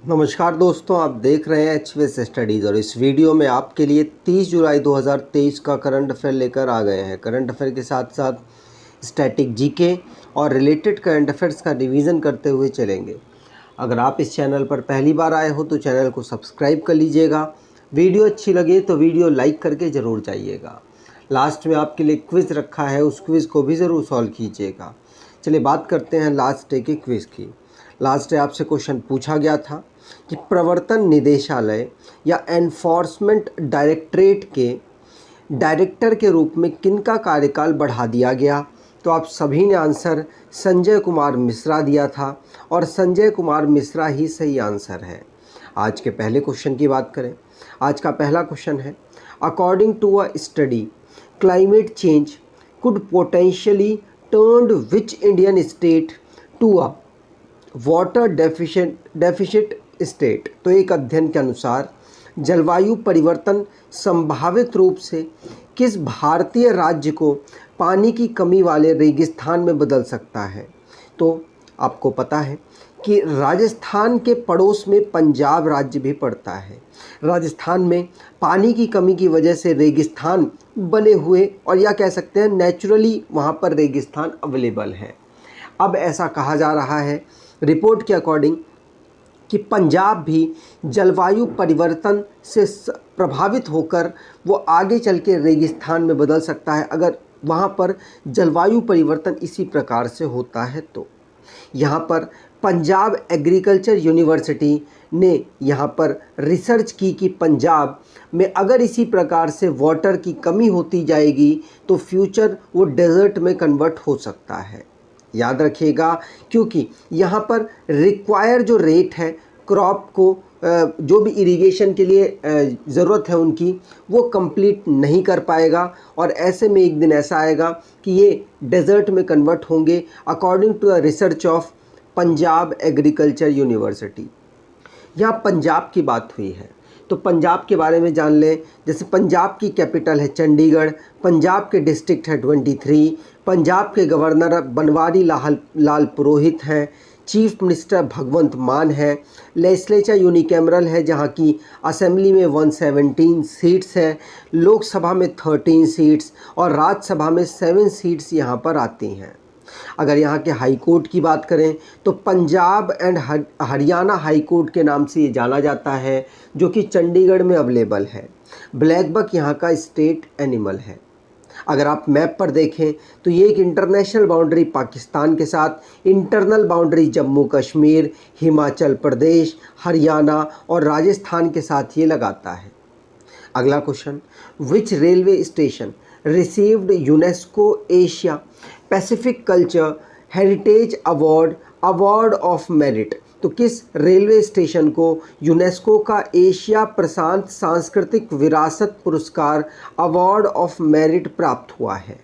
नमस्कार दोस्तों, आप देख रहे हैं एचवीएस स्टडीज़ और इस वीडियो में आपके लिए 30 जुलाई 2023 का करंट अफेयर लेकर आ गए हैं। करंट अफेयर के साथ साथ स्टैटिक जीके और रिलेटेड करंट अफेयर्स का रिवीजन करते हुए चलेंगे। अगर आप इस चैनल पर पहली बार आए हो तो चैनल को सब्सक्राइब कर लीजिएगा। वीडियो अच्छी लगे तो वीडियो लाइक करके ज़रूर जाइएगा। लास्ट में आपके लिए क्विज़ रखा है, उस क्विज़ को भी ज़रूर सॉल्व कीजिएगा। चलिए बात करते हैं लास्ट डे के क्विज़ की। लास्ट डे आपसे क्वेश्चन पूछा गया था कि प्रवर्तन निदेशालय या एनफोर्समेंट डायरेक्टरेट के डायरेक्टर के रूप में किनका कार्यकाल बढ़ा दिया गया। तो आप सभी ने आंसर संजय कुमार मिश्रा दिया था और संजय कुमार मिश्रा ही सही आंसर है। आज के पहले क्वेश्चन की बात करें। आज का पहला क्वेश्चन है, according to a study climate change could potentially turn which Indian state to a water deficit state. तो एक अध्ययन के अनुसार जलवायु परिवर्तन संभावित रूप से किस भारतीय राज्य को पानी की कमी वाले रेगिस्तान में बदल सकता है। तो आपको पता है कि राजस्थान के पड़ोस में पंजाब राज्य भी पड़ता है। राजस्थान में पानी की कमी की वजह से रेगिस्तान बने हुए और या कह सकते हैं नेचुरली वहाँ पर रेगिस्तान अवेलेबल है। अब ऐसा कहा जा रहा है रिपोर्ट के अकॉर्डिंग कि पंजाब भी जलवायु परिवर्तन से प्रभावित होकर वो आगे चल के रेगिस्तान में बदल सकता है अगर वहाँ पर जलवायु परिवर्तन इसी प्रकार से होता है। तो यहाँ पर पंजाब एग्रीकल्चर यूनिवर्सिटी ने यहाँ पर रिसर्च की कि पंजाब में अगर इसी प्रकार से वाटर की कमी होती जाएगी तो फ्यूचर वो डेजर्ट में कन्वर्ट हो सकता है। याद रखिएगा, क्योंकि यहाँ पर रिक्वायर जो रेट है क्रॉप को जो भी इरिगेशन के लिए ज़रूरत है उनकी वो कंप्लीट नहीं कर पाएगा और ऐसे में एक दिन ऐसा आएगा कि ये डेजर्ट में कन्वर्ट होंगे according to the research of Punjab agriculture university. यहाँ पंजाब की बात हुई है तो पंजाब के बारे में जान लें। जैसे पंजाब की कैपिटल है चंडीगढ़, पंजाब के डिस्ट्रिक्ट है 23, पंजाब के गवर्नर बनवारी लाल पुरोहित हैं, चीफ मिनिस्टर भगवंत मान है, लेजिस्लेचर यूनिकैमरल है जहाँ की असेंबली में 117 सीट्स है, लोकसभा में 13 सीट्स और राज्यसभा में 7 सीट्स यहाँ पर आती हैं। अगर यहाँ के हाई कोर्ट की बात करें तो Punjab and Haryana high court के नाम से ये जाना जाता है जो कि चंडीगढ़ में अवेलेबल है। ब्लैक बक यहाँ का स्टेट एनिमल है। अगर आप मैप पर देखें तो ये एक इंटरनेशनल बाउंड्री पाकिस्तान के साथ इंटरनल बाउंड्री जम्मू कश्मीर, हिमाचल प्रदेश, हरियाणा और राजस्थान के साथ ये लगाता है। अगला question, which railway station received UNESCO Asia Pacific culture heritage award of merit. तो किस रेलवे स्टेशन को यूनेस्को का एशिया प्रशांत सांस्कृतिक विरासत पुरस्कार अवार्ड ऑफ मेरिट प्राप्त हुआ है।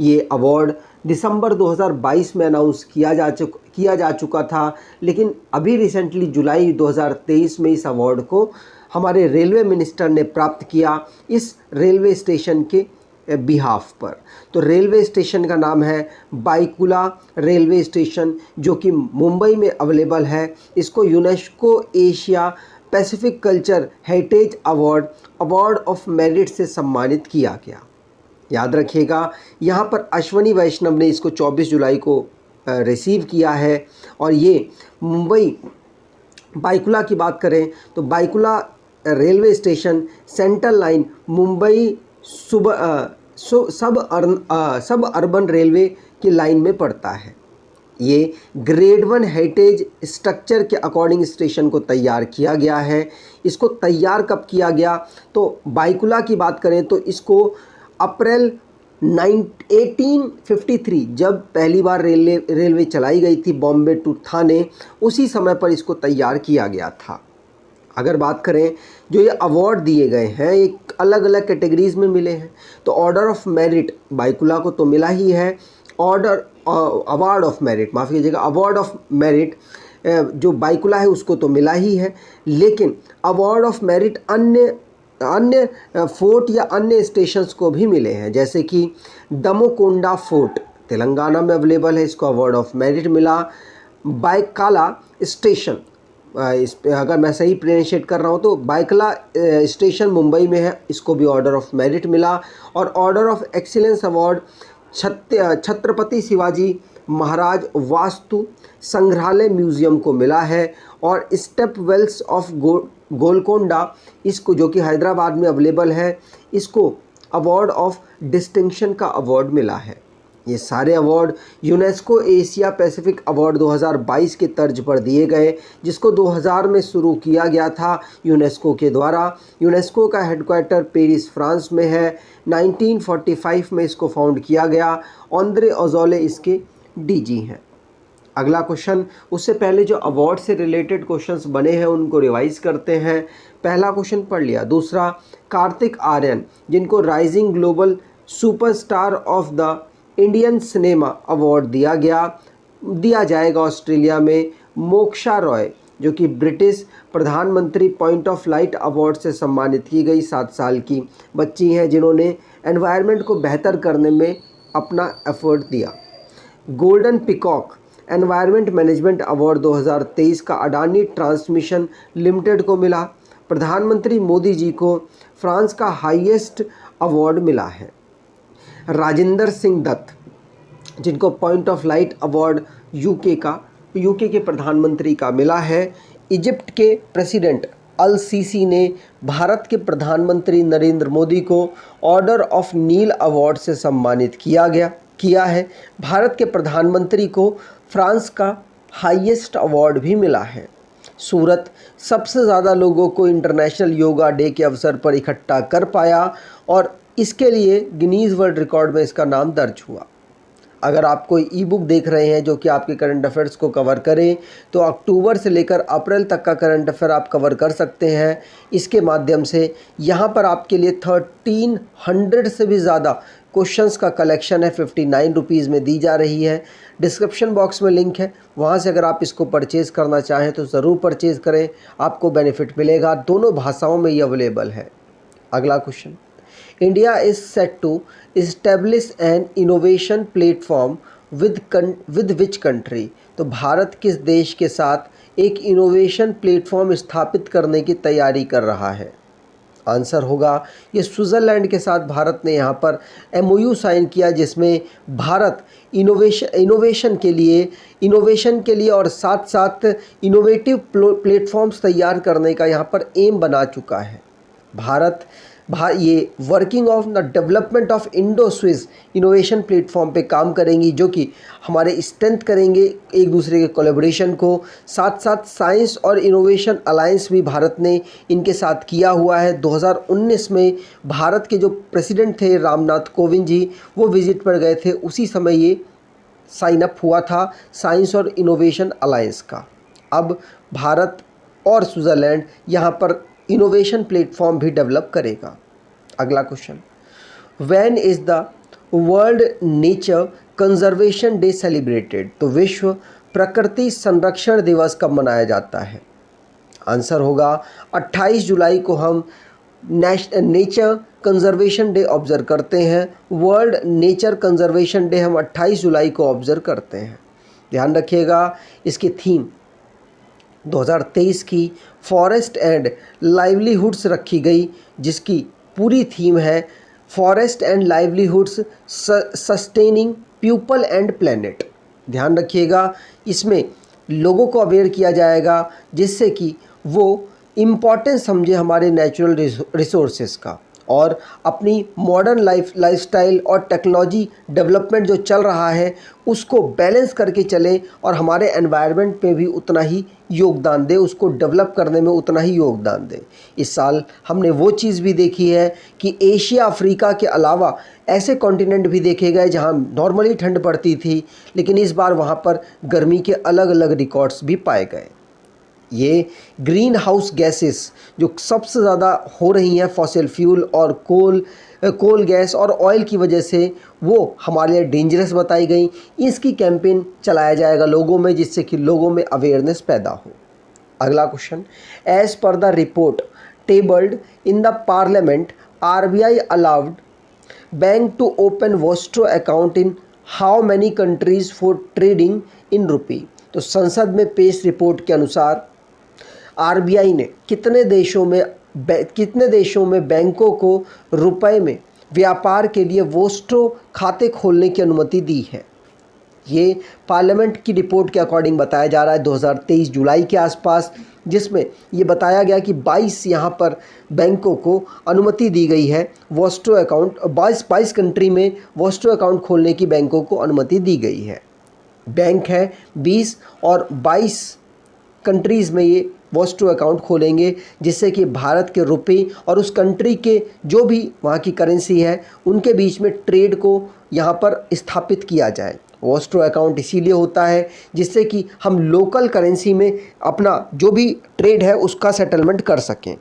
ये अवार्ड दिसंबर 2022 में अनाउंस किया जा चुका था, लेकिन अभी रिसेंटली जुलाई 2023 में इस अवार्ड को हमारे रेलवे मिनिस्टर ने प्राप्त किया इस रेलवे स्टेशन के बिहाफ पर। तो रेलवे स्टेशन का नाम है बाईकुला रेलवे स्टेशन जो कि मुंबई में अवेलेबल है। इसको UNESCO Asia Pacific culture heritage award of merit से सम्मानित किया गया। याद रखिएगा, यहाँ पर अश्वनी वैष्णव ने इसको 24 जुलाई को रिसीव किया है और ये मुंबई बाईकुला की बात करें तो Byculla railway station central line Mumbai suburban railway की लाइन में पड़ता है। ये ग्रेड 1 हेरिटेज स्ट्रक्चर के अकॉर्डिंग स्टेशन को तैयार किया गया है। इसको तैयार कब किया गया तो बाईकुला की बात करें तो इसको अप्रैल 1853 जब पहली बार रेलवे चलाई गई थी बॉम्बे टू थाने, उसी समय पर इसको तैयार किया गया था। अगर बात करें जो ये अवार्ड दिए गए हैं एक अलग अलग कैटेगरीज़ में मिले हैं तो ऑर्डर ऑफ मेरिट बाईकुला को तो मिला ही है, अवार्ड ऑफ मेरिट माफ़ कीजिएगा अवार्ड ऑफ मेरिट जो बाईकुला है उसको तो मिला ही है, लेकिन अवार्ड ऑफ मेरिट अन्य फोर्ट या अन्य स्टेशंस को भी मिले हैं। जैसे कि दमोकोंडा फोर्ट तेलंगाना में अवेलेबल है, इसको अवार्ड ऑफ मेरिट मिला। बायकाला स्टेशन इस पे अगर मैं सही प्रोनाउंशिएट कर रहा हूँ तो बाइकला स्टेशन मुंबई में है, इसको भी ऑर्डर ऑफ मेरिट मिला। और order of excellence award Chhatrapati Shivaji Maharaj Vastu Sangrahalaya museum को मिला है। और स्टेप वेल्स ऑफ गोलकोंडा, इसको जो कि हैदराबाद में अवेलेबल है, इसको अवार्ड ऑफ डिस्टिंक्शन का अवार्ड मिला है। ये सारे award UNESCO Asia Pacific award 2022 के तर्ज पर दिए गए, जिसको 2000 में शुरू किया गया था यूनेस्को के द्वारा। यूनेस्को का हेडक्वार्टर पेरिस फ्रांस में है। 1945 में इसको फाउंड किया गया। ऑन्द्रे अजौले इसके डीजी हैं। अगला क्वेश्चन, उससे पहले जो अवार्ड से रिलेटेड क्वेश्चंस बने हैं उनको रिवाइज करते हैं। पहला क्वेश्चन पढ़ लिया। दूसरा, कार्तिक आर्यन जिनको rising global superstar of the Indian cinema award दिया जाएगा ऑस्ट्रेलिया में। मोक्षा रॉय जो कि ब्रिटिश प्रधानमंत्री पॉइंट ऑफ लाइट अवार्ड से सम्मानित की गई 7 साल की बच्ची हैं जिन्होंने एनवायरनमेंट को बेहतर करने में अपना एफर्ट दिया। Golden peacock environment management award 2023 का अडानी ट्रांसमिशन लिमिटेड को मिला। प्रधानमंत्री मोदी जी को फ्रांस का हाईएस्ट अवार्ड मिला है। राजेंद्र सिंह दत्त जिनको point of light award UK के प्रधानमंत्री का मिला है। इजिप्ट के प्रेसिडेंट अल सीसी ने भारत के प्रधानमंत्री नरेंद्र मोदी को ऑर्डर ऑफ नील अवार्ड से सम्मानित किया है। भारत के प्रधानमंत्री को फ्रांस का हाईएस्ट अवार्ड भी मिला है। सूरत सबसे ज़्यादा लोगों को इंटरनेशनल योगा डे के अवसर पर इकट्ठा कर पाया और इसके लिए गिनीज़ वर्ल्ड रिकॉर्ड में इसका नाम दर्ज हुआ। अगर आप कोई ई बुक देख रहे हैं जो कि आपके करंट अफेयर्स को कवर करे तो अक्टूबर से लेकर अप्रैल तक का करंट अफेयर आप कवर कर सकते हैं। इसके माध्यम से यहाँ पर आपके लिए 1300 से भी ज़्यादा क्वेश्चंस का कलेक्शन है, 59 रुपीज़ में दी जा रही है। डिस्क्रिप्शन बॉक्स में लिंक है, वहाँ से अगर आप इसको परचेज़ करना चाहें तो ज़रूर परचेज़ करें, आपको बेनिफिट मिलेगा। दोनों भाषाओं में ये अवेलेबल है। अगला question, India is set to establish an innovation platform with which country. तो भारत किस देश के साथ एक इनोवेशन प्लेटफॉर्म स्थापित करने की तैयारी कर रहा है? आंसर होगा ये स्विट्ज़रलैंड के साथ भारत ने यहाँ पर MOU साइन किया, जिसमें भारत इनोवेशन के लिए और साथ साथ इनोवेटिव प्लेटफॉर्म्स तैयार करने का यहाँ पर एम बना चुका है। भारत ये working of the development of Indo Swiss innovation platform पे काम करेंगी, जो कि हमारे स्ट्रेंथ करेंगे एक दूसरे के कोलैबोरेशन को। साथ साथ साइंस और इनोवेशन अलायंस भी भारत ने इनके साथ किया हुआ है। 2019 में भारत के जो प्रेसिडेंट थे रामनाथ कोविंद जी, वो विजिट पर गए थे, उसी समय ये साइन अप हुआ था साइंस और इनोवेशन अलायंस का। अब भारत और स्विट्ज़रलैंड यहाँ पर इनोवेशन प्लेटफॉर्म भी डेवलप करेगा। अगला question, when is the world nature conservation day celebrated. तो विश्व प्रकृति संरक्षण दिवस कब मनाया जाता है? आंसर होगा 28 जुलाई को हम नेचर कंजर्वेशन डे ऑब्जर्व करते हैं। वर्ल्ड नेचर कंजर्वेशन डे हम 28 जुलाई को ऑब्जर्व करते हैं। ध्यान रखिएगा, इसकी थीम 2023 की फॉरेस्ट एंड लाइवलीहुड्स रखी गई, जिसकी पूरी थीम है forest and livelihoods sustaining people and planet. ध्यान रखिएगा, इसमें लोगों को अवेयर किया जाएगा जिससे कि वो इम्पॉर्टेंस समझे हमारे नेचुरल रिसोर्सेज का और अपनी मॉडर्न लाइफस्टाइल और टेक्नोलॉजी डेवलपमेंट जो चल रहा है उसको बैलेंस करके चलें और हमारे एनवायरनमेंट पे भी उतना ही योगदान दें, उसको डेवलप करने में उतना ही योगदान दें। इस साल हमने वो चीज़ भी देखी है कि एशिया अफ्रीका के अलावा ऐसे कॉन्टिनेंट भी देखे गए जहाँ नॉर्मली ठंड पड़ती थी, लेकिन इस बार वहाँ पर गर्मी के अलग अलग रिकॉर्ड्स भी पाए गए। ये ग्रीन हाउस गैसेस जो सबसे ज़्यादा हो रही हैं फॉसिल फ्यूल और कोल गैस और ऑयल की वजह से, वो हमारे लिए डेंजरस बताई गई। इसकी कैंपेन चलाया जाएगा लोगों में, जिससे कि लोगों में अवेयरनेस पैदा हो। अगला question, as per the report tabled in the parliament RBI allowed bank to open vostro account in how many countries for trading in rupee. तो संसद में पेश रिपोर्ट के अनुसार आरबीआई ने कितने देशों में बैंकों को रुपए में व्यापार के लिए वोस्ट्रो खाते खोलने की अनुमति दी है? ये पार्लियामेंट की रिपोर्ट के अकॉर्डिंग बताया जा रहा है 2023 जुलाई के आसपास, जिसमें ये बताया गया कि 22 यहाँ पर बैंकों को अनुमति दी गई है वोस्ट्रो अकाउंट, 22 कंट्री में वोस्ट्रो अकाउंट खोलने की बैंकों को अनुमति दी गई है। बैंक है 20 और 22 कंट्रीज़ में ये वोस्ट्रो अकाउंट खोलेंगे, जिससे कि भारत के रुपए और उस कंट्री के जो भी वहाँ की करेंसी है उनके बीच में ट्रेड को यहाँ पर स्थापित किया जाए। वोस्ट्रो अकाउंट इसीलिए होता है जिससे कि हम लोकल करेंसी में अपना जो भी ट्रेड है उसका सेटलमेंट कर सकें,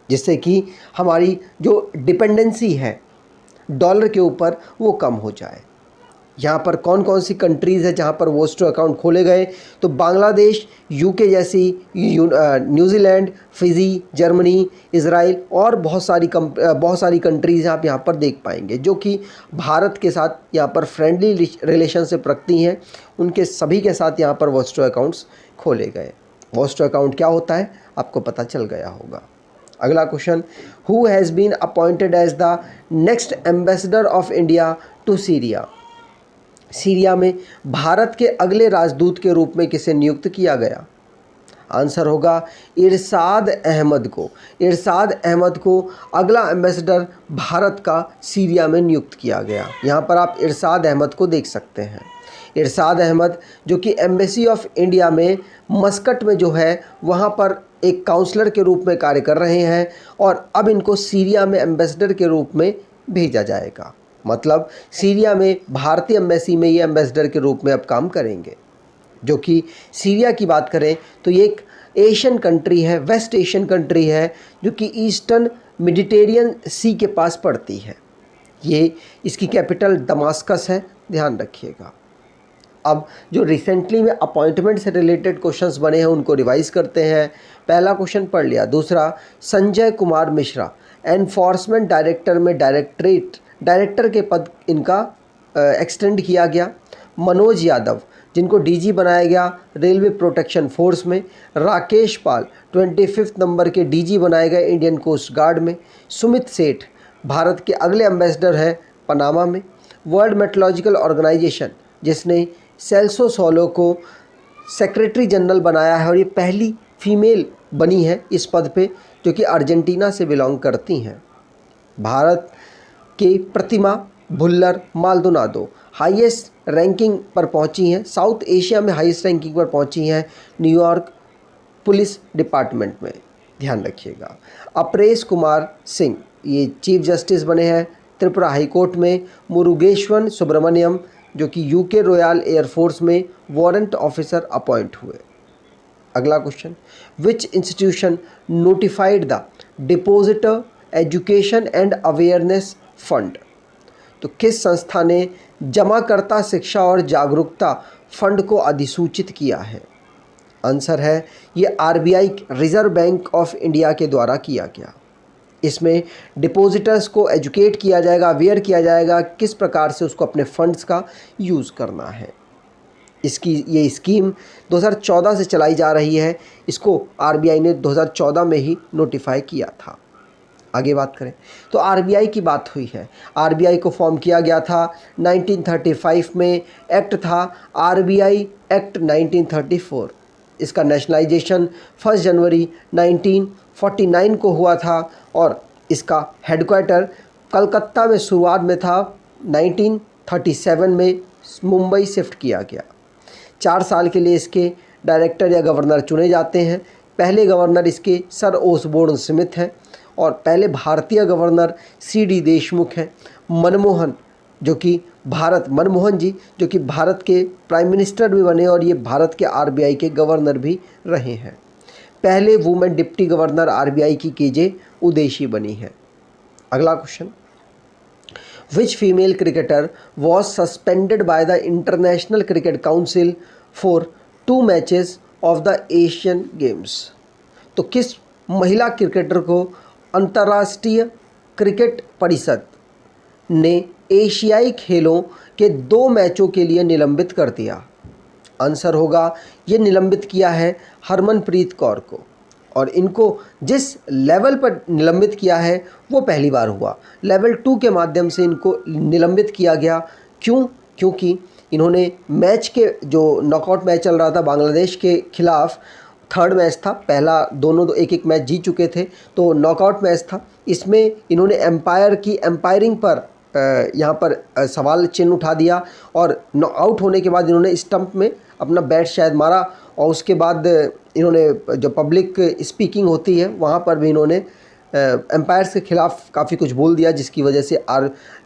जिससे कि हमारी जो डिपेंडेंसी है डॉलर के ऊपर वो कम हो जाए। यहाँ पर कौन कौन सी कंट्रीज़ है जहाँ पर वोस्ट्रो अकाउंट खोले गए? तो बांग्लादेश, यूके जैसी, न्यूजीलैंड, फिजी, जर्मनी, इज़राइल और बहुत सारी कंट्रीज़ आप यहाँ पर देख पाएंगे जो कि भारत के साथ यहाँ पर फ्रेंडली रिलेशनशिप रखती हैं। उनके सभी के साथ यहाँ पर वोस्ट्रो अकाउंट्स खोले गए। वोस्ट्रो अकाउंट क्या होता है आपको पता चल गया होगा। अगला question, who has been appointed as the next ambassador of India to Syria? Syria में भारत के अगले राजदूत के रूप में किसे नियुक्त किया गया? आंसर होगा इरशाद अहमद को। इरशाद अहमद को अगला एम्बेसडर भारत का सीरिया में नियुक्त किया गया। यहाँ पर आप इरशाद अहमद को देख सकते हैं। इरशाद अहमद जो कि एम्बेसी ऑफ इंडिया में मस्कट में जो है वहाँ पर एक काउंसलर के रूप में कार्य कर रहे हैं और अब इनको सीरिया में एम्बेसडर के रूप में भेजा जाएगा। मतलब सीरिया में भारतीय एम्बेसी में ये एम्बेसडर के रूप में अब काम करेंगे। जो कि सीरिया की बात करें तो ये एक एशियन कंट्री है, वेस्ट एशियन कंट्री है जो कि ईस्टर्न मेडिटेरियन सी के पास पड़ती है। ये इसकी कैपिटल दमास्कस है, ध्यान रखिएगा। अब जो रिसेंटली में अपॉइंटमेंट से रिलेटेड क्वेश्चंस बने हैं उनको रिवाइज करते हैं। पहला क्वेश्चन पढ़ लिया। दूसरा, संजय कुमार मिश्रा एनफोर्समेंट डायरेक्टर में डायरेक्टर के पद इनका एक्सटेंड किया गया। मनोज यादव जिनको डीजी बनाया गया रेलवे प्रोटेक्शन फोर्स में। राकेश पाल 25 नंबर के डीजी बनाए गए इंडियन कोस्ट गार्ड में। सुमित सेठ भारत के अगले एम्बेसडर हैं पनामा में। वर्ल्ड मेट्रोलॉजिकल ऑर्गेनाइजेशन जिसने सेल्सो सोलो को सेक्रेटरी जनरल बनाया है और ये पहली फीमेल बनी है इस पद पे जो कि अर्जेंटीना से बिलोंग करती हैं। भारत के प्रतिमा भुल्लर माल्दोनादो हाईएस्ट रैंकिंग पर पहुंची हैं, साउथ एशिया में हाईएस्ट रैंकिंग पर पहुंची हैं न्यूयॉर्क पुलिस डिपार्टमेंट में, ध्यान रखिएगा। अपरेश कुमार सिंह ये चीफ जस्टिस बने हैं त्रिपुरा हाई कोर्ट में। मुरुगेश्वन सुब्रमण्यम जो कि यूके रॉयल एयरफोर्स में वारंट ऑफिसर अपॉइंट हुए। अगला question, which institution notified the depositor education and awareness fund? तो किस संस्था ने जमाकर्ता शिक्षा और जागरूकता फंड को अधिसूचित किया है? आंसर है ये RBI reserve bank of India के द्वारा किया गया। इसमें डिपॉजिटर्स को एजुकेट किया जाएगा, अवेयर किया जाएगा किस प्रकार से उसको अपने फंड्स का यूज़ करना है। ये स्कीम 2014 से चलाई जा रही है। इसको आरबीआई ने 2014 में ही नोटिफाई किया था। आगे बात करें तो आरबीआई की बात हुई है। आरबीआई को फॉर्म किया गया था 1935 में। एक्ट था आरबीआई एक्ट 1934। इसका नेशनलाइजेशन 1 जनवरी 1949 को हुआ था और इसका हेडक्वार्टर कलकत्ता में शुरुआत में था। 1937 में मुंबई शिफ्ट किया गया। 4 साल के लिए इसके डायरेक्टर या गवर्नर चुने जाते हैं। पहले गवर्नर इसके सर ओसबोर्न स्मिथ हैं और पहले भारतीय गवर्नर सीडी देशमुख हैं। मनमोहन जी जो कि भारत के प्राइम मिनिस्टर भी बने और ये भारत के आरबीआई के गवर्नर भी रहे हैं। पहले वुमेन डिप्टी गवर्नर आरबीआई की केजे उदेशी बनी है। अगला question, which female cricketer was suspended by the international cricket council for 2 matches of the Asian games? तो किस महिला क्रिकेटर को अंतर्राष्ट्रीय क्रिकेट परिषद ने एशियाई खेलों के 2 मैचों के लिए निलंबित कर दिया? आंसर होगा ये निलंबित किया है हरमनप्रीत कौर को। और इनको जिस लेवल पर निलंबित किया है वो पहली बार हुआ। लेवल 2 के माध्यम से इनको निलंबित किया गया। क्यों? क्योंकि इन्होंने मैच के जो नॉकआउट मैच चल रहा था बांग्लादेश के खिलाफ, थर्ड मैच था, पहला दोनों एक एक मैच जीत चुके थे, तो नॉकआउट मैच था, इसमें इन्होंने एम्पायरिंग पर यहाँ पर सवाल चिन्ह उठा दिया और आउट होने के बाद इन्होंने स्टंप में अपना बैट शायद मारा और उसके बाद इन्होंने जो पब्लिक स्पीकिंग होती है वहाँ पर भी इन्होंने एम्पायर्स के खिलाफ काफ़ी कुछ बोल दिया, जिसकी वजह से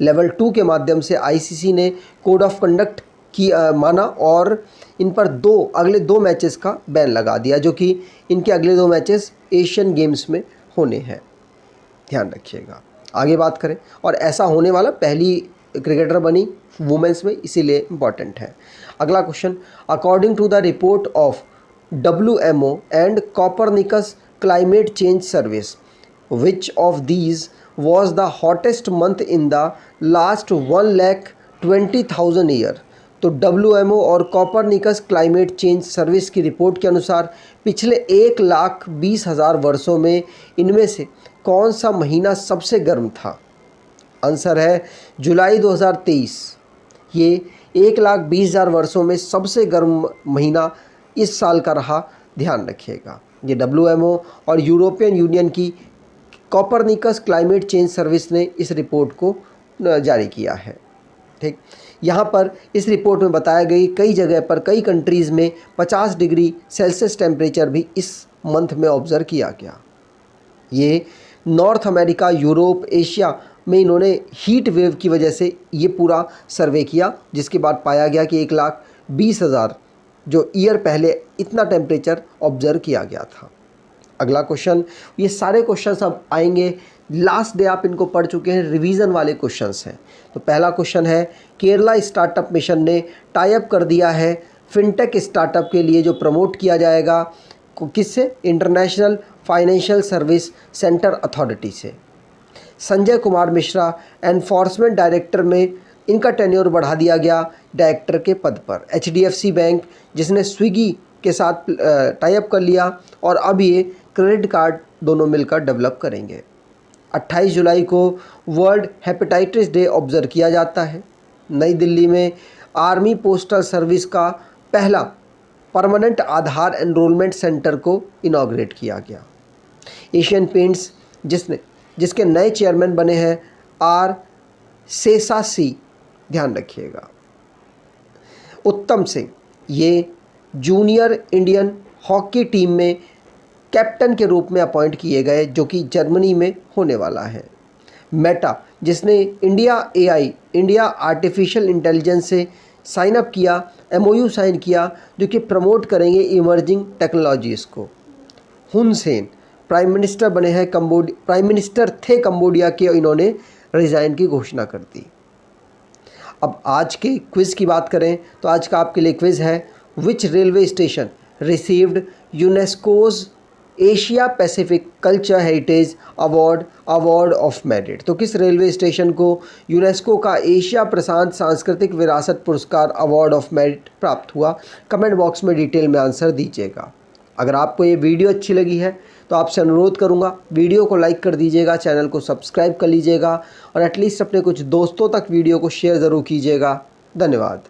लेवल 2 के माध्यम से आईसीसी ने कोड ऑफ कंडक्ट की माना और इन पर अगले दो मैचेस का बैन लगा दिया, जो कि इनके अगले 2 मैचेस एशियन गेम्स में होने हैं। ध्यान रखिएगा। आगे बात करें, और ऐसा होने वाला पहली क्रिकेटर बनी वुमेंस में, इसीलिए इम्पॉर्टेंट है। अगला question, according to the report of WMO and Copernicus climate change service, which of these was the hottest month in the last 1,20,000 year. तो WMO और कॉपरनिकस क्लाइमेट चेंज सर्विस की रिपोर्ट के अनुसार पिछले 1,20,000 वर्षों में इनमें से कौन सा महीना सबसे गर्म था? आंसर है जुलाई 2023। ये 1,20,000 वर्षों में सबसे गर्म महीना इस साल का रहा। ध्यान रखिएगा। ये WMO और यूरोपियन यूनियन की कॉपरनिकस क्लाइमेट चेंज सर्विस ने इस रिपोर्ट को जारी किया है। ठीक, यहाँ पर इस रिपोर्ट में बताया गई कई जगह पर कई कंट्रीज़ में 50 डिग्री सेल्सियस टेम्परेचर भी इस मंथ में ऑब्ज़र्व किया गया। ये नॉर्थ अमेरिका, यूरोप, एशिया में इन्होंने हीट वेव की वजह से ये पूरा सर्वे किया, जिसके बाद पाया गया कि 1,20,000 जो ईयर पहले इतना टेम्परेचर ऑब्ज़र्व किया गया था। अगला क्वेश्चन, ये सारे क्वेश्चंस अब आएंगे, लास्ट डे आप इनको पढ़ चुके हैं, रिवीजन वाले क्वेश्चंस हैं। तो पहला क्वेश्चन है, केरला स्टार्टअप मिशन ने टाई अप कर दिया है फिनटेक स्टार्टअप के लिए जो प्रमोट किया जाएगा, किससे? International financial service centre authority से। संजय कुमार मिश्रा एनफोर्समेंट डायरेक्टर में इनका टेन्योर बढ़ा दिया गया डायरेक्टर के पद पर। HDFC बैंक जिसने स्विगी के साथ टाई अप कर लिया और अब ये क्रेडिट कार्ड दोनों मिलकर डेवलप करेंगे। 28 जुलाई को वर्ल्ड हेपेटाइटिस डे ऑब्जर्व किया जाता है। नई दिल्ली में आर्मी पोस्टल सर्विस का पहला परमानेंट आधार एनरोलमेंट सेंटर को इनॉग्रेट किया गया। एशियन पेंट्स जिसके नए चेयरमैन बने हैं R शेषासी, ध्यान रखिएगा। उत्तम सिंह ये जूनियर इंडियन हॉकी टीम में कैप्टन के रूप में अपॉइंट किए गए, जो कि जर्मनी में होने वाला है। मेटा जिसने इंडिया आर्टिफिशियल इंटेलिजेंस से साइन अप किया, MOU साइन किया, जो कि प्रमोट करेंगे इमर्जिंग टेक्नोलॉजीज़ को। हुन सेन प्राइम मिनिस्टर बने हैं प्राइम मिनिस्टर थे कंबोडिया के, इन्होंने रिज़ाइन की घोषणा कर दी। अब आज के क्विज़ की बात करें तो आज का आपके लिए क्विज़ है, विच railway station received UNESCO's Asia Pacific culture heritage award of merit. तो किस रेलवे स्टेशन को यूनेस्को का एशिया प्रशांत सांस्कृतिक विरासत पुरस्कार अवार्ड ऑफ मेरिट प्राप्त हुआ? कमेंट बॉक्स में डिटेल में आंसर दीजिएगा। अगर आपको ये वीडियो अच्छी लगी है तो आपसे अनुरोध करूंगा, वीडियो को लाइक कर दीजिएगा, चैनल को सब्सक्राइब कर लीजिएगा और एटलीस्ट अपने कुछ दोस्तों तक वीडियो को शेयर ज़रूर कीजिएगा। धन्यवाद।